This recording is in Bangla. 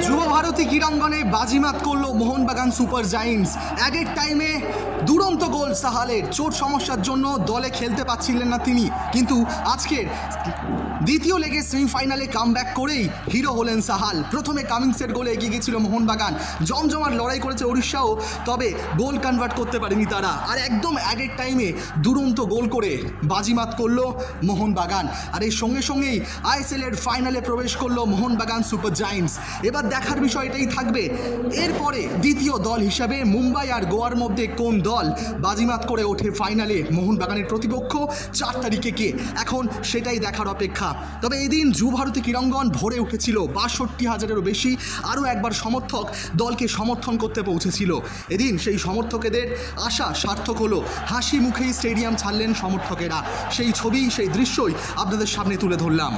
যুব ভারতী ক্রীড়াঙ্গনে বাজিমাত করলো মোহনবাগান সুপার জায়েন্টস। আগের টাইমে দুরন্ত গোল সাহালের। চোট সমস্যার জন্য দলে খেলতে পারছিলেন না তিনি, কিন্তু আজকের দ্বিতীয় লেগে সেমিফাইনালে কামব্যাক করেই হিরো হলেন সাহাল। প্রথমে কামিংসের গোলে এগিয়ে গিয়েছিল মোহনবাগান, জমজমার লড়াই করেছে উড়িষ্যাও, তবে গোল কনভার্ট করতে পারেনি তারা। আর একদম আগের টাইমে দুরন্ত গোল করে বাজিমাত করলো মোহনবাগান। আর এর সঙ্গে সঙ্গেই আইএসএল এর ফাইনালে প্রবেশ করলো মোহনবাগান সুপার জায়েন্টস। এবার দেখার বিষয় এটাই থাকবে, এরপরে দ্বিতীয় দল হিসাবে মুম্বাই আর গোয়ার মধ্যে কোন দল বাজিমাত করে ওঠে ফাইনালে। মোহনবাগানের প্রতিপক্ষ 4 তারিখে কে, এখন সেটাই দেখার অপেক্ষা। তবে এদিন যুব ভারতী ক্রীড়াঙ্গন ভরে উঠেছিল, 62,000-এরও বেশি আরও একবার সমর্থক দলকে সমর্থন করতে পৌঁছেছিল। এদিন সেই সমর্থকেদের আশা সার্থক হলো, হাসি মুখেই স্টেডিয়াম ছাড়লেন সমর্থকেরা। সেই ছবি, সেই দৃশ্যই আপনাদের সামনে তুলে ধরলাম।